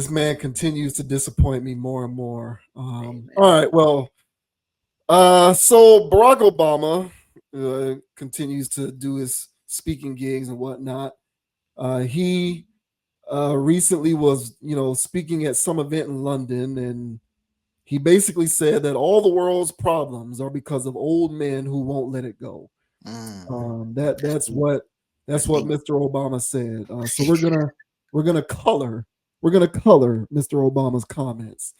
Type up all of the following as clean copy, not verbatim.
This man continues to disappoint me more and more. All right, well, so Barack Obama continues to do his speaking gigs and whatnot. He recently was, speaking at some event in London, and he basically said that all the world's problems are because of old men who won't let it go. That's That's deep. what That's what deep. Mr. Obama said. So we're gonna color Mr. Obama's comments.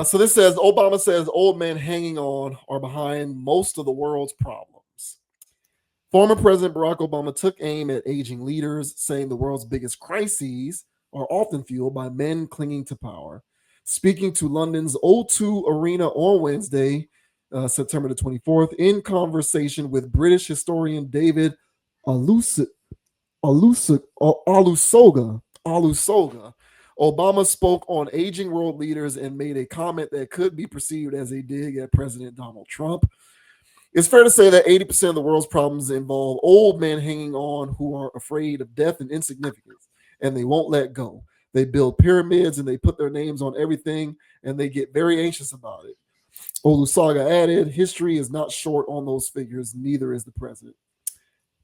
So this says Obama says old men hanging on are behind most of the world's problems. Former President Barack Obama took aim at aging leaders, saying the world's biggest crises are often fueled by men clinging to power. Speaking to London's O2 Arena on Wednesday, September the 24th, in conversation with British historian David Alusoga, Alusoga, Obama spoke on aging world leaders and made a comment that could be perceived as a dig at President Donald Trump. It's fair to say that 80% of the world's problems involve old men hanging on who are afraid of death and insignificance, and they won't let go. They build pyramids and they put their names on everything, and they get very anxious about it. Olusaga added, history is not short on those figures, neither is the president.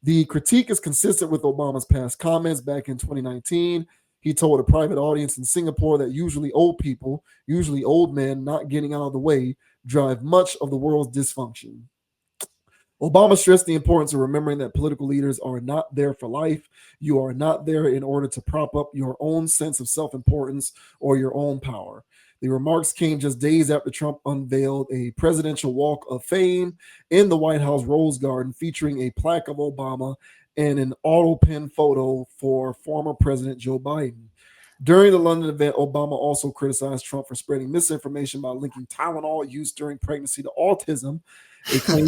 The critique is consistent with Obama's past comments back in 2019. He told a private audience in Singapore that usually old people, usually old men not getting out of the way, drive much of the world's dysfunction. Obama stressed the importance of remembering that political leaders are not there for life. You are not there in order to prop up your own sense of self importance or your own power. The remarks came just days after Trump unveiled a presidential walk of fame in the White House Rose Garden featuring a plaque of Obama and an auto pen photo for former President Joe Biden. During the London event, Obama also criticized Trump for spreading misinformation by linking Tylenol use during pregnancy to autism, a claim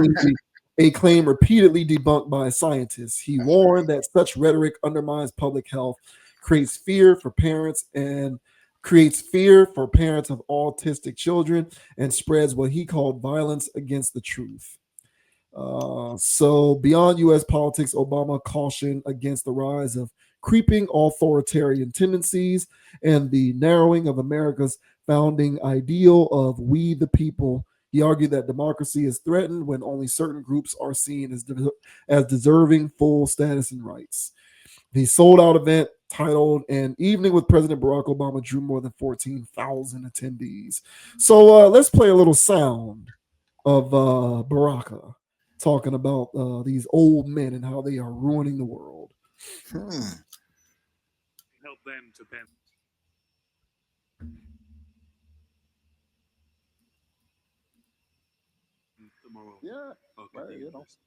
a claim repeatedly debunked by scientists. He warned that such rhetoric undermines public health, creates fear for parents and creates fear for parents of autistic children, and spreads what he called violence against the truth. So, beyond U.S. politics, Obama cautioned against the rise of creeping authoritarian tendencies and the narrowing of America's founding ideal of we the people. He argued that democracy is threatened when only certain groups are seen as deserving full status and rights. The sold out event titled An Evening with President Barack Obama drew more than 14,000 attendees. So let's play a little sound of Baraka talking about these old men and how they are ruining the world. Hmm. Help them to benefit the moral Yeah, of well, the universe.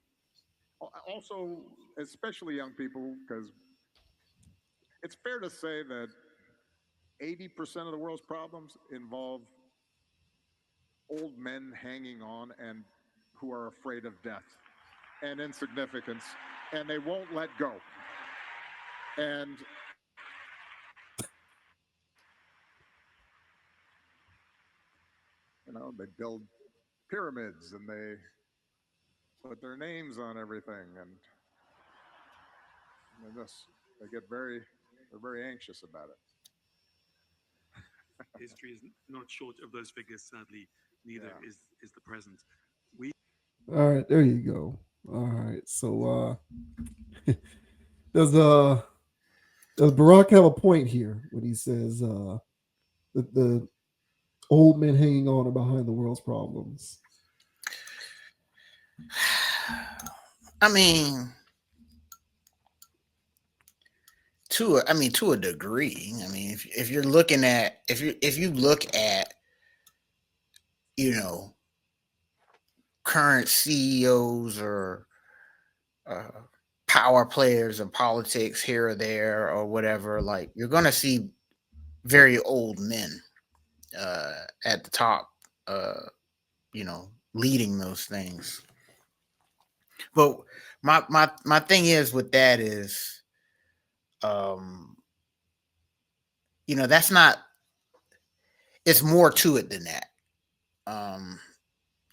Also, especially young people, because it's fair to say that 80% of the world's problems involve old men hanging on and who are afraid of death and insignificance, and they won't let go. And they build pyramids and they put their names on everything, and they get they're very anxious about it. History is not short of those figures, sadly, neither Yeah. is the present. We All right, there you go. All right, so does uh does Barack have a point here when he says the old men hanging on are behind the world's problems? I mean, to a degree. I mean, if you're looking at if you look at you know current CEOs or uh, power players in politics here or there or whatever, like you're gonna see very old men at the top, leading those things. But my thing is with that is, um, that's not. It's more to it than that. Um,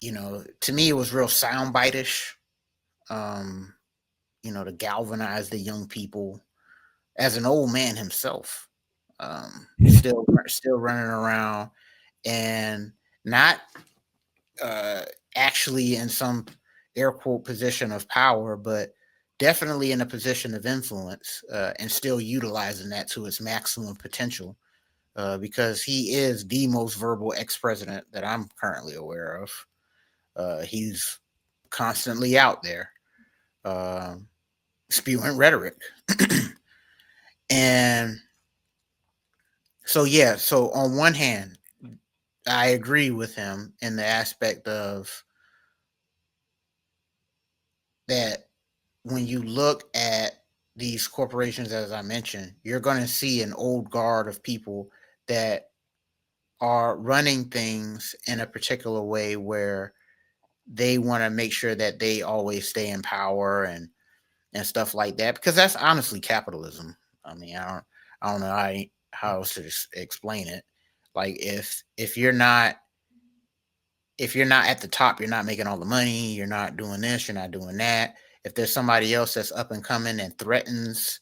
to me, it was real soundbite-ish. Um, to galvanize the young people as an old man himself. still running around and not actually in some air quote position of power, but definitely in a position of influence, and still utilizing that to its maximum potential, because he is the most verbal ex-president that I'm currently aware of. He's constantly out there spewing rhetoric. And so, yeah, so on one hand, I agree with him in the aspect of that when you look at these corporations, as I mentioned, you're going to see an old guard of people that are running things in a particular way where they want to make sure that they always stay in power and stuff like that, because that's honestly capitalism. I mean, I don't know how else to explain it. Like if you're not at the top, you're not making all the money, you're not doing this, you're not doing that. If there's somebody else that's up and coming and threatens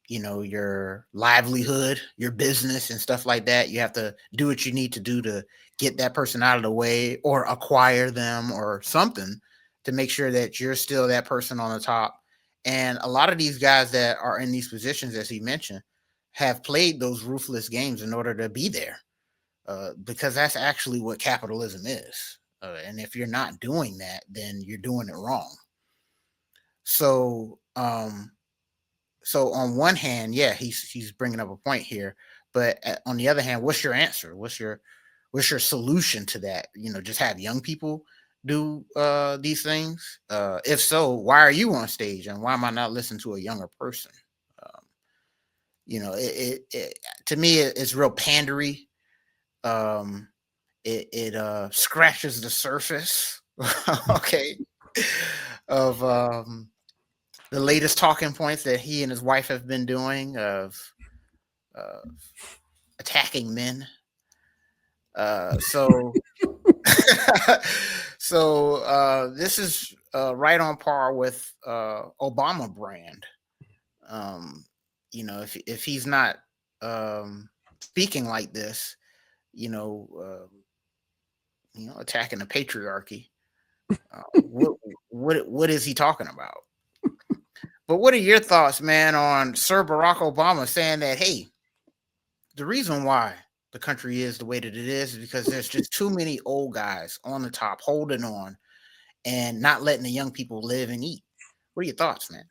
your livelihood, your business and stuff like that, you have to do what you need to do to get that person out of the way or acquire them or something to make sure that you're still that person on the top. And a lot of these guys that are in these positions, as he mentioned, have played those ruthless games in order to be there, because that's actually what capitalism is. And if you're not doing that, then you're doing it wrong. So on one hand, yeah, he's bringing up a point here, but on the other hand, what's your answer? What's your solution to that? Just have young people do these things. If so, why are you on stage, and why am I not listening to a younger person? It to me, it's real pandery. It scratches the surface, okay, of the latest talking points that he and his wife have been doing of attacking men. So this is right on par with Obama brand. If he's not speaking like this, attacking the patriarchy, what is he talking about? But what are your thoughts, man, on Sir Barack Obama saying that, hey, the reason why the country is the way that it is because there's just too many old guys on the top holding on and not letting the young people live and eat? What are your thoughts, man?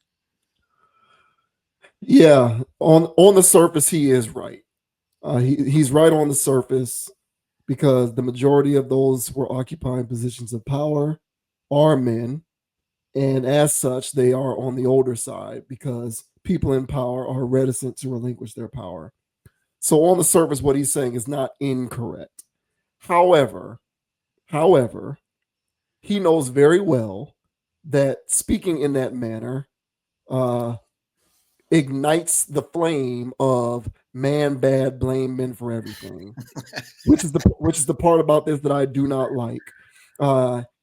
Yeah, on the surface, he is right. He's right on the surface because the majority of those who are occupying positions of power are men. And as such, they are on the older side because people in power are reticent to relinquish their power. So on the surface, what he's saying is not incorrect. However, he knows very well that speaking in that manner ignites the flame of man bad, blame men for everything, which is the part about this that I do not like.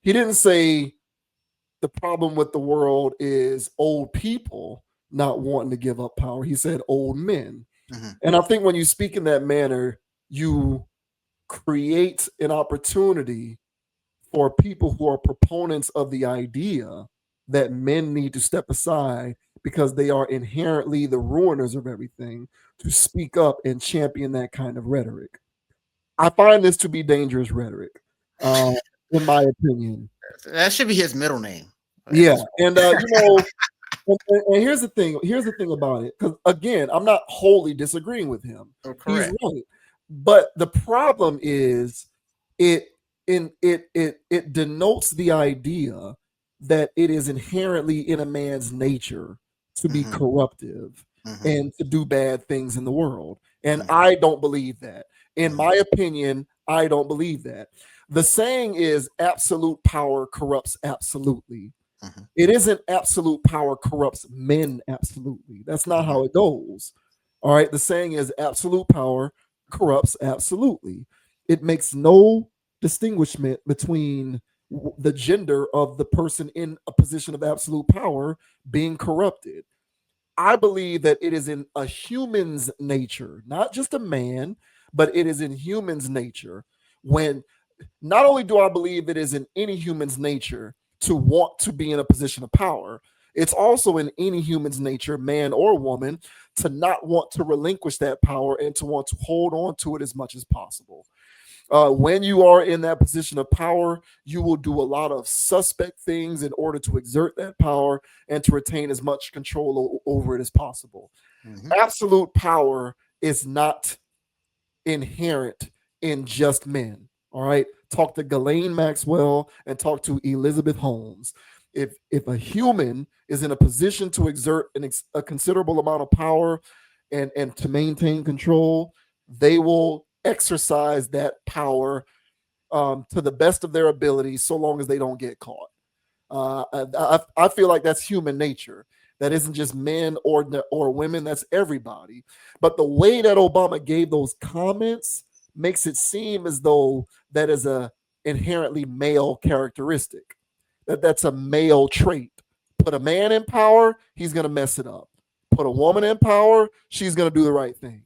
He didn't say the problem with the world is old people not wanting to give up power. He said old men. Mm-hmm. And I think when you speak in that manner, you create an opportunity for people who are proponents of the idea that men need to step aside because they are inherently the ruiners of everything to speak up and champion that kind of rhetoric. I find this to be dangerous rhetoric, in my opinion. That should be his middle name. Yeah, and and here's the thing. Here's the thing about it, because again, I'm not wholly disagreeing with him. Oh, correct. He's right, but the problem is it denotes the idea that it is inherently in a man's nature to be corruptive and to do bad things in the world, and I don't believe that. In my opinion, I don't believe that. The saying is absolute power corrupts absolutely. It isn't absolute power corrupts men absolutely. That's not how it goes. All right. The saying is absolute power corrupts absolutely. It makes no distinguishment between the gender of the person in a position of absolute power being corrupted. I believe that it is in a human's nature, not just a man, but it is in human's nature. When not only do I believe it is in any human's nature to want to be in a position of power, it's also in any human's nature, man or woman, to not want to relinquish that power and to want to hold on to it as much as possible. When you are in that position of power, you will do a lot of suspect things in order to exert that power and to retain as much control over it as possible. Mhm. Absolute power is not inherent in just men. All right. Talk to Ghislaine Maxwell and talk to Elizabeth Holmes. If a human is in a position to exert a considerable amount of power and to maintain control, they will exercise that power to the best of their ability, so long as they don't get caught. I feel like that's human nature. That isn't just men or women. That's everybody. But the way that Obama gave those comments makes it seem as though that is a inherently male characteristic. That's a male trait. Put a man in power, he's going to mess it up. Put a woman in power, she's going to do the right thing.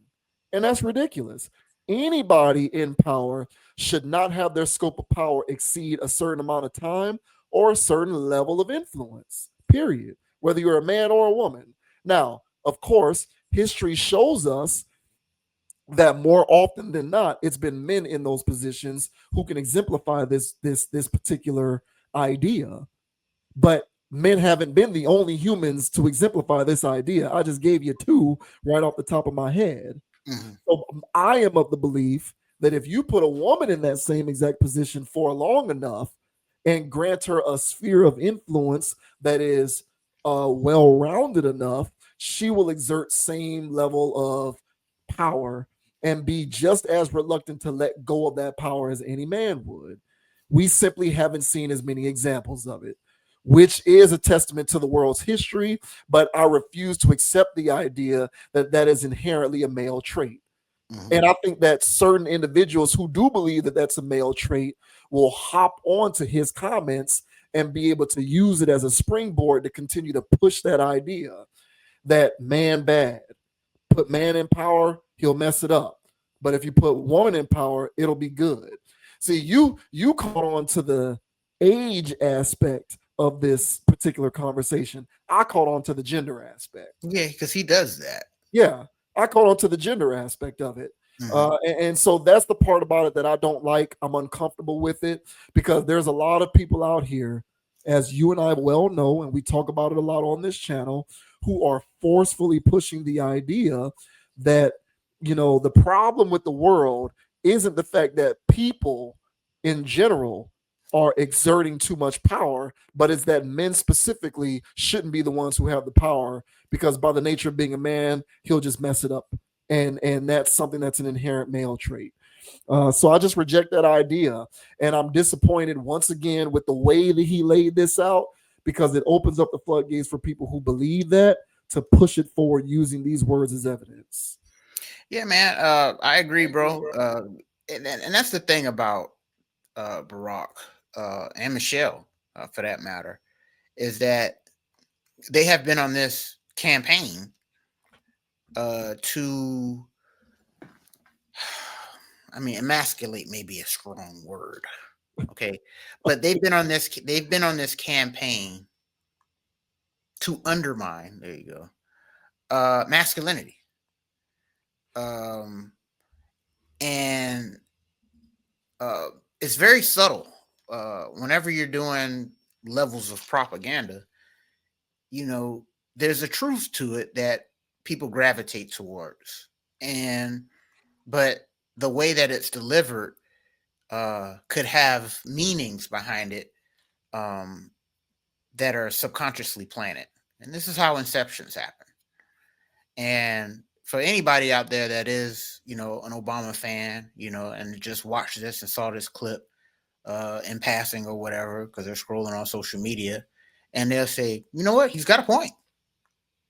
And that's ridiculous. Anybody in power should not have their scope of power exceed a certain amount of time or a certain level of influence, period, whether you're a man or a woman. Now, of course, history shows us that more often than not, it's been men in those positions who can exemplify this particular idea. But men haven't been the only humans to exemplify this idea. I just gave you two right off the top of my head. Mhm. So I am of the belief that if you put a woman in that same exact position for long enough and grant her a sphere of influence that is well-rounded enough, she will exert same level of power and be just as reluctant to let go of that power as any man would. We simply haven't seen as many examples of it, which is a testament to the world's history, but I refuse to accept the idea that that is inherently a male trait. Mhm. And I think that certain individuals who do believe that that's a male trait will hop onto his comments and be able to use it as a springboard to continue to push that idea that man bad. Put man in power, he'll mess it up. But if you put woman in power, it'll be good. See, you caught on to the age aspect of this particular conversation. I caught on to the gender aspect. Yeah, because he does that. Yeah, I caught on to the gender aspect of it. Mhm. And so that's the part about it that I don't like. I'm uncomfortable with it because there's a lot of people out here, as you and I well know, and we talk about it a lot on this channel, who are forcefully pushing the idea that, the problem with the world isn't the fact that people in general are exerting too much power, but it's that men specifically shouldn't be the ones who have the power, because by the nature of being a man, he'll just mess it up. And that's something that's an inherent male trait. So I just reject that idea. And I'm disappointed once again with the way that he laid this out, because it opens up the floodgates for people who believe that to push it forward using these words as evidence. Yeah, man. I agree, bro. And that's the thing about Barack and Michelle, for that matter, is that they have been on this campaign to, I mean, emasculate may be a strong word, okay, but they've been on this campaign to undermine. There you go, masculinity. And it's very subtle. Whenever you're doing levels of propaganda, there's a truth to it that people gravitate towards, but the way that it's delivered could have meanings behind it that are subconsciously planted. And this is how inceptions happen. And for anybody out there that is, an Obama fan, and just watched this and saw this clip in passing or whatever, because they're scrolling on social media, and they'll say, you know what, he's got a point.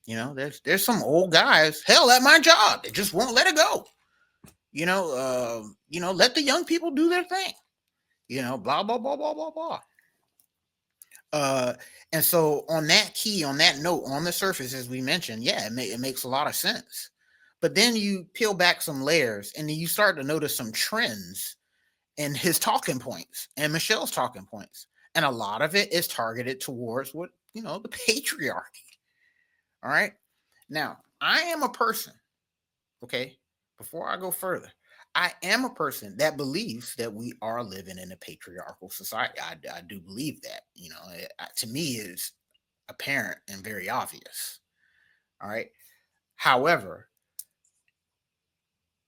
There's some old guys, hell, at my job, they just won't let it go. Let the young people do their thing. Blah blah blah blah blah blah. And so on that note, on the surface, as we mentioned, yeah, it makes a lot of sense. But then you peel back some layers and then you start to notice some trends in his talking points and Michelle's talking points. And a lot of it is targeted towards the patriarchy. All right. Now, I am a person, okay, before I go further, I am a person that believes that we are living in a patriarchal society. I do believe that, to me is apparent and very obvious. All right. However,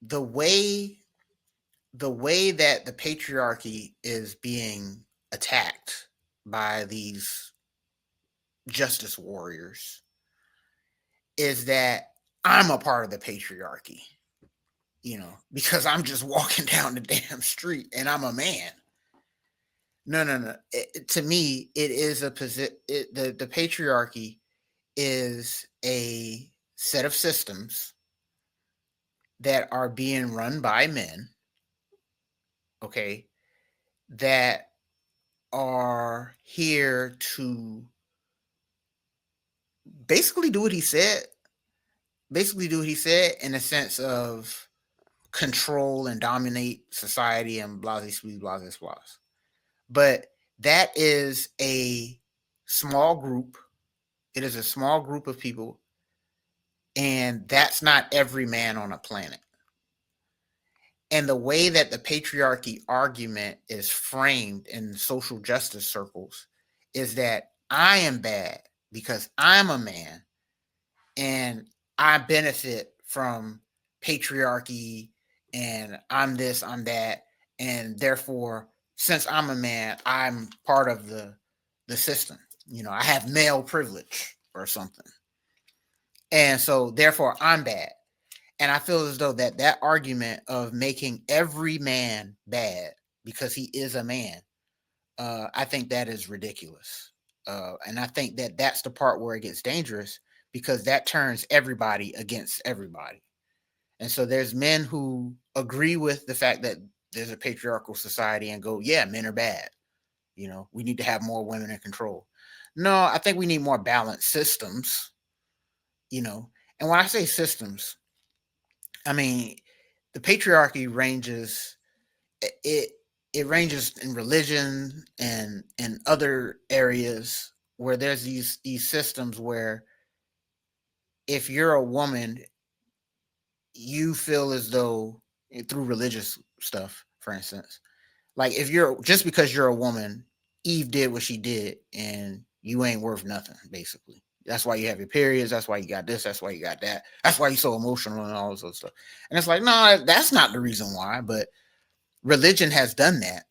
the way that the patriarchy is being attacked by these justice warriors is that I'm a part of the patriarchy, because I'm just walking down the damn street and I'm a man. No. To me, it is a position. The patriarchy is a set of systems that are being run by men, okay, that are here to basically do what he said. Basically do what he said in a sense of control and dominate society and blah, blah, blah, blah. But that is a small group. It is a small group of people. And that's not every man on a planet. And the way that the patriarchy argument is framed in social justice circles is that I am bad because I'm a man and I benefit from patriarchy and I'm this, I'm that. And therefore, since I'm a man, I'm part of the system. I have male privilege or something. And so therefore I'm bad. And I feel as though that argument of making every man bad because he is a man, I think that is ridiculous. And I think that that's the part where it gets dangerous because that turns everybody against everybody. And so there's men who agree with the fact that there's a patriarchal society and go, yeah, men are bad. We need to have more women in control. No, I think we need more balanced systems, And when I say systems, I mean, the patriarchy ranges, it ranges in religion and in other areas where there's these systems where if you're a woman, you feel as though through religious stuff, for instance, like if you're just because you're a woman, Eve did what she did and you ain't worth nothing, basically. That's why you have your periods. That's why you got this. That's why you got that. That's why you're so emotional and all this other stuff. And it's like, no, that's not the reason why. But religion has done that.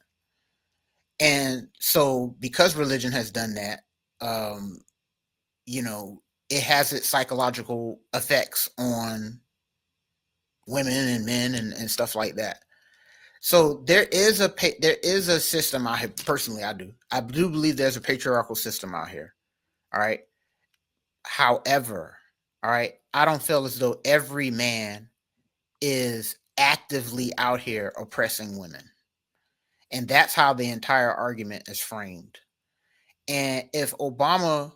And so because religion has done that, it has its psychological effects on women and men and stuff like that. So there is a system out here. Personally, I do believe there's a patriarchal system out here. All right. However, all right, I don't feel as though every man is actively out here oppressing women. And that's how the entire argument is framed. And if Obama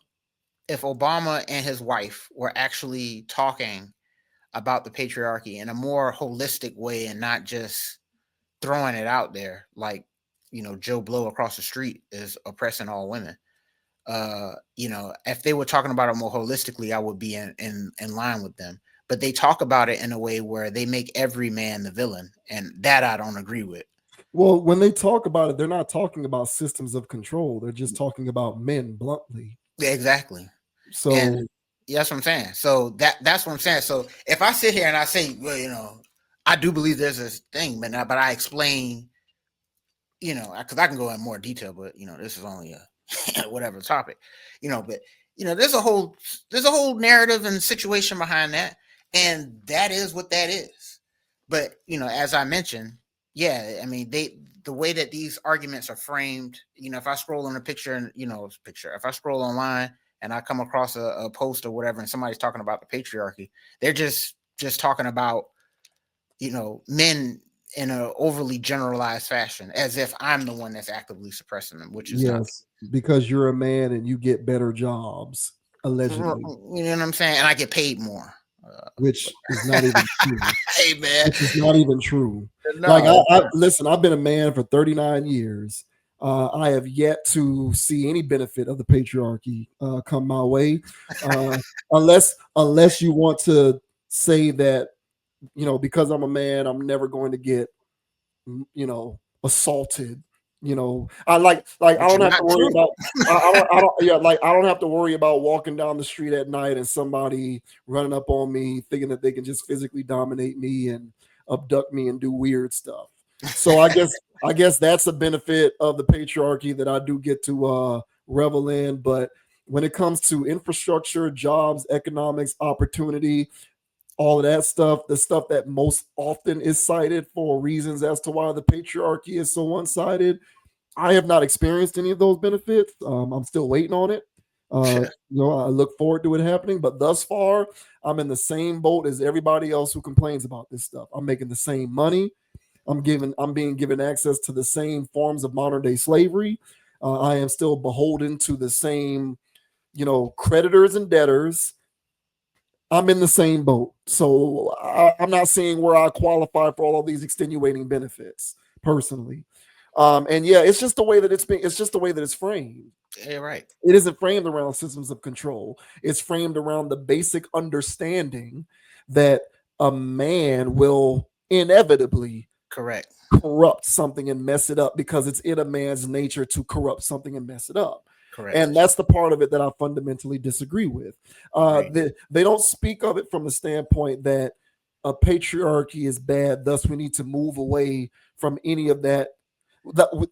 and his wife were actually talking about the patriarchy in a more holistic way and not just throwing it out there like, Joe Blow across the street is oppressing all women. If they were talking about it more holistically, I would be in line with them. But they talk about it in a way where they make every man the villain, and that I don't agree with. Well, when they talk about it, they're not talking about systems of control. They're just talking about men bluntly. Yeah, exactly. So and that's what I'm saying. So that's what I'm saying. So if I sit here and I say, well, I do believe there's this thing, but I explain, because I can go in more detail, but this is only a whatever topic, but there's a whole narrative and situation behind that, and that is what that is. But as I mentioned, yeah, I mean the way that these arguments are framed, if I scroll on a picture and if I scroll online and I come across a post or whatever, and somebody's talking about the patriarchy, they're just talking about men in an overly generalized fashion, as if I'm the one that's actively suppressing them, which is not. Yes, because you're a man and you get better jobs, allegedly, You know what I'm saying? And I get paid more. which is not even true. Hey man, Which is not even true. no, Like I listen, I've been a man for 39 years. I have yet to see any benefit of the patriarchy come my way, unless you want to say that, you know, because I'm a man, I'm never going to get, you know, assaulted. You know, I like I which don't is have to not worry true. about I don't yeah, like I don't have to worry about walking down the street at night and somebody running up on me thinking that they can just physically dominate me and abduct me and do weird stuff. So I guess that's a benefit of the patriarchy that I do get to revel in. But when it comes to infrastructure, jobs, economics, opportunity, all of that stuff, the stuff that most often is cited for reasons as to why the patriarchy is so one-sided, I have not experienced any of those benefits. I'm still waiting on it. You know, I look forward to it happening, but thus far, I'm in the same boat as everybody else who complains about this stuff. I'm making the same money. I'm being given access to the same forms of modern day slavery. I am still beholden to the same, you know, creditors and debtors. I'm in the same boat. So I'm not seeing where I qualify for all of these extenuating benefits personally. And yeah, it's just the way that it's just the way that it's framed. Yeah, right. It isn't framed around systems of control. It's framed around the basic understanding that a man will inevitably Correct. corrupt something and mess it up because it's in a man's nature to corrupt something and mess it up. Correct. And that's the part of it that I fundamentally disagree with. Right. They don't speak of it from the standpoint that a patriarchy is bad, thus we need to move away from any of that.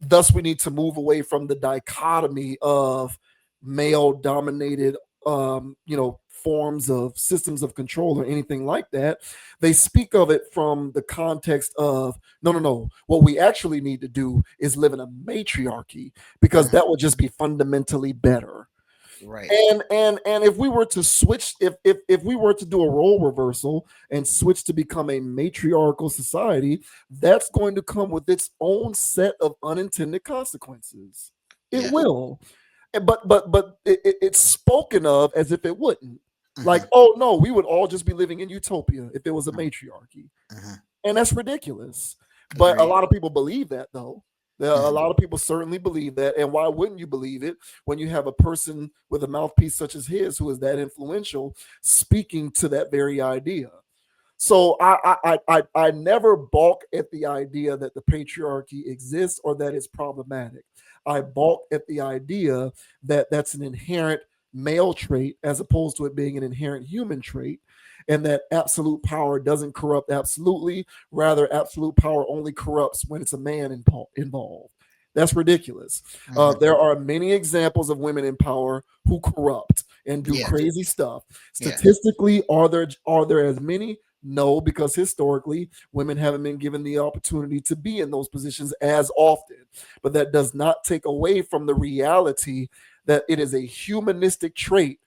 Thus, we need to move away from the dichotomy of male dominated, you know, forms of systems of control or anything like that. They speak of it from the context of no. What we actually need to do is live in a matriarchy because that would just be fundamentally better. Right. And if we were to switch, if we were to do a role reversal and switch to become a matriarchal society, that's going to come with its own set of unintended consequences. It Yeah. will. But it's spoken of as if it wouldn't. Mhm. Like, oh no, we would all just be living in utopia if it was a matriarchy. Mhm. And that's ridiculous. But a Agreed. lot of people believe that though. A Mhm. lot of people certainly believe that. And why wouldn't you believe it when you have a person with a mouthpiece such as his who is that influential speaking to that very idea? So I never balk at the idea that the patriarchy exists or that it's problematic. I balk at the idea that that's an inherent male trait as opposed to it being an inherent human trait, and that absolute power doesn't corrupt absolutely. Rather, absolute power only corrupts when it's a man involved. That's ridiculous. Mhm. There are many examples of women in power who corrupt and do Yes. crazy stuff. Yes. Statistically, are there as many? No, because historically, women haven't been given the opportunity to be in those positions as often. But that does not take away from the reality that it is a humanistic trait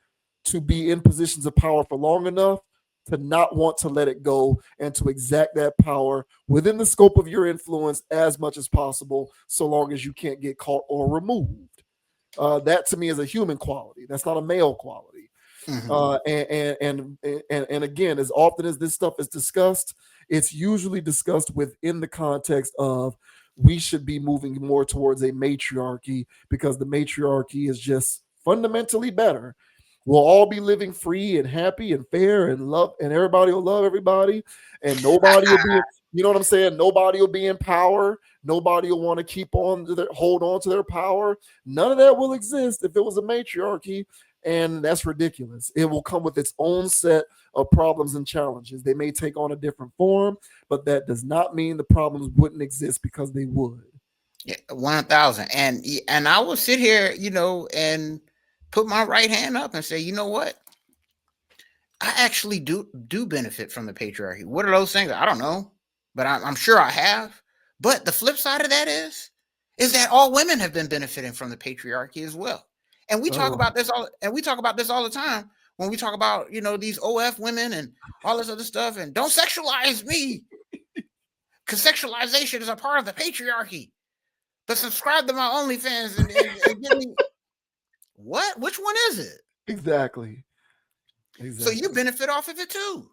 to be in positions of power for long enough to not want to let it go and to exact that power within the scope of your influence as much as possible, so long as you can't get caught or removed. That to me is a human quality. That's not a male quality. Mhm. And again, as often as this stuff is discussed, it's usually discussed within the context of we should be moving more towards a matriarchy because the matriarchy is just fundamentally better. We'll all be living free and happy and fair and love, and everybody will love everybody, and nobody will be, you know what I'm saying? Nobody will be in power. Nobody will want to hold on to their power. None of that will exist if it was a matriarchy. And that's ridiculous. It will come with its own set of problems and challenges. They may take on a different form, but that does not mean the problems wouldn't exist because they would. Yeah, 1,000. And I will sit here, you know, and put my right hand up and say, you know what? I actually do benefit from the patriarchy. What are those things? I don't know, but I'm sure I have. But the flip side of that is that all women have been benefiting from the patriarchy as well. And we talk Oh, about this all, the time when we talk about, you know, these OF women and all this other stuff. And don't sexualize me. because sexualization is a part of the patriarchy. But subscribe to my OnlyFans and give me what? Which one is it? Exactly. So you benefit off of it too.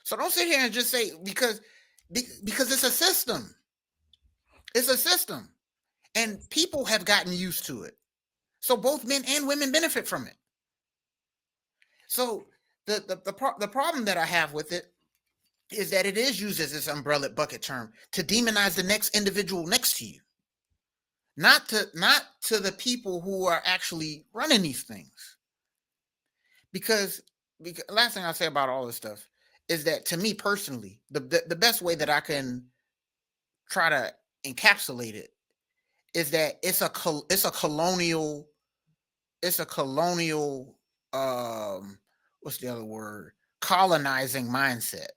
So don't sit here and just say because it's a system. It's a system, and people have gotten used to it. So both men and women benefit from it. So the problem that I have with it is that it is used as this umbrella bucket term to demonize the next individual next to you, not to the people who are actually running these things. Because last thing I'll say about all this stuff is that, to me personally, the best way that I can try to encapsulate it is that it's a colonial what's the other word? Colonizing mindset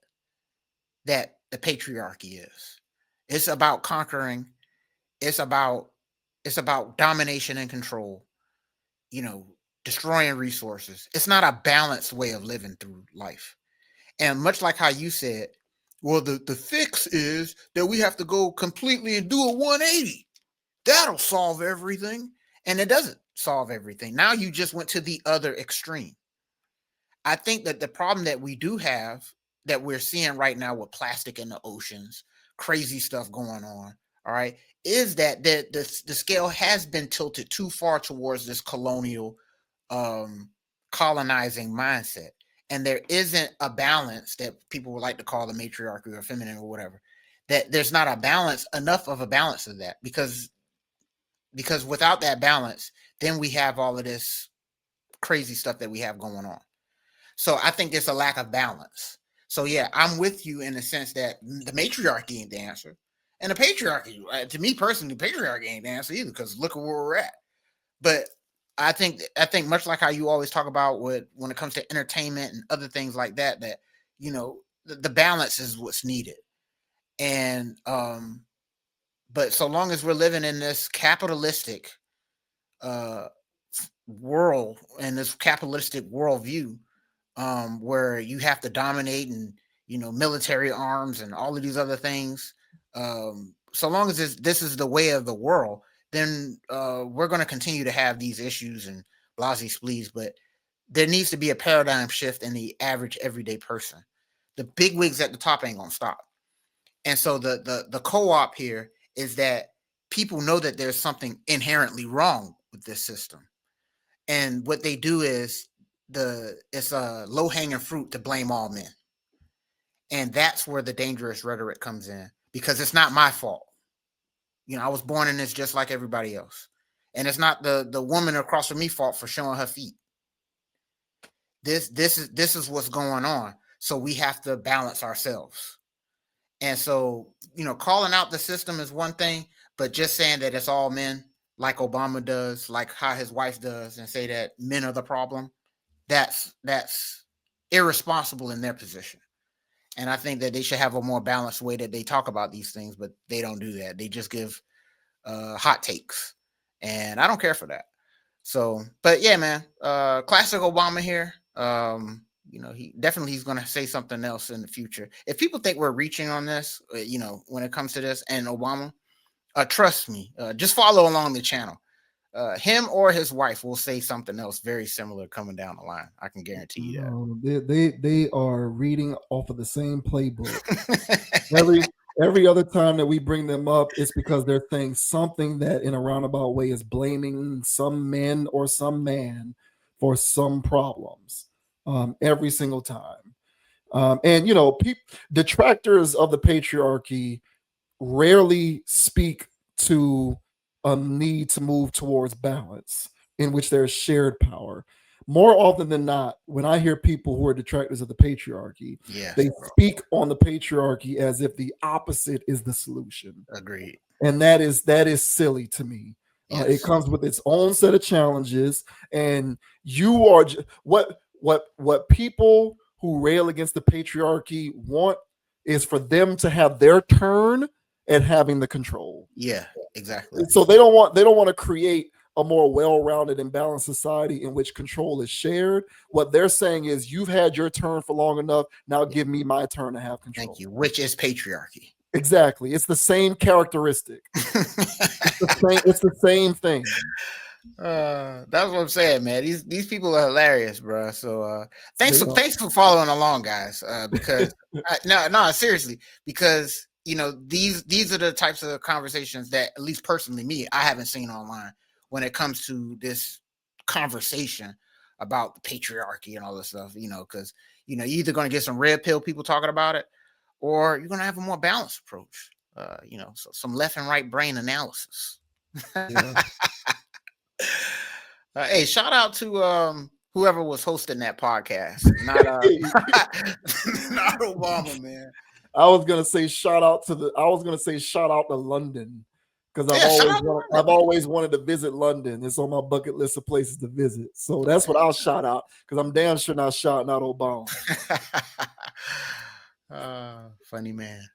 that the patriarchy is. It's about conquering. It's about domination and control. Destroying resources. It's not a balanced way of living through life. And much like how you said, well, the fix is that we have to go completely and do a 180. That'll solve everything. And it doesn't solve everything. Now you just went to the other extreme. I think that the problem that we do have, that we're seeing right now with plastic in the oceans, crazy stuff going on, all right, is that the scale has been tilted too far towards this colonial colonizing mindset. And there isn't a balance that people would like to call the matriarchy or feminine or whatever. That there's not enough of a balance of that, because without that balance, then we have all of this crazy stuff that we have going on. So I think there's a lack of balance. So yeah, I'm with you in the sense that the matriarchy ain't the answer. And the patriarchy, to me personally, the patriarchy ain't the answer either, because look at where we're at. But I think much like how you always talk about when it comes to entertainment and other things like that, the balance is what's needed. And but so long as we're living in this capitalistic world and this capitalistic worldview, where you have to dominate and military arms and all of these other things, so long as this is the way of the world, then we're going to continue to have these issues and blasey splees. But there needs to be a paradigm shift in the average everyday person. The bigwigs at the top ain't going to stop. And so the co-op here is that people know that there's something inherently wrong with this system. And what they do is it's a low-hanging fruit to blame all men. And that's where the dangerous rhetoric comes in, because it's not my fault. I was born in this just like everybody else. And it's not the woman across from me fault for showing her feet. This is what's going on. So we have to balance ourselves. And so, calling out the system is one thing, but just saying that it's all men, like Obama does, like how his wife does, and say that men are the problem, that's irresponsible in their position. And I think that they should have a more balanced way that they talk about these things, but they don't do that. They just give hot takes, and I don't care for that. So, but yeah, man, classic Obama here. He's going to say something else in the future. If people think we're reaching on this, when it comes to this and Obama, trust me, just follow along the channel. Him or his wife will say something else very similar coming down the line. I can guarantee you that. They are reading off of the same playbook. Every other time that we bring them up, it's because they're saying something that in a roundabout way is blaming some men or some man for some problems. Every single time. Detractors of the patriarchy rarely speak to a need to move towards balance in which there is shared power. More often than not, when I hear people who are detractors of the patriarchy, they speak on the patriarchy as if the opposite is the solution. Agreed. And that is silly to me. Yes. It comes with its own set of challenges, and you are what people who rail against the patriarchy want is for them to have their turn at having the control. Yeah, exactly. So they don't want to create a more well-rounded and balanced society in which control is shared. What they're saying is, you've had your turn for long enough. Now give me my turn to have control. Thank you. Which is patriarchy. Exactly. It's the same characteristic. It's the same thing. That's what I'm saying, man. These people are hilarious, bro. So thanks They are. thanks for following along, guys. Because no, seriously, because these are the types of conversations that, at least personally, me, I haven't seen online when it comes to this conversation about the patriarchy and all this stuff. Because you're either going to get some red pill people talking about it, or you're going to have a more balanced approach. So some left and right brain analysis. Yeah. Hey, shout out to whoever was hosting that podcast. Not not Obama, man. I was gonna say shout out to London, because I've always wanted to visit London. It's on my bucket list of places to visit. So that's what I'll shout out, because I'm damn sure not shouting out Obama. Funny man.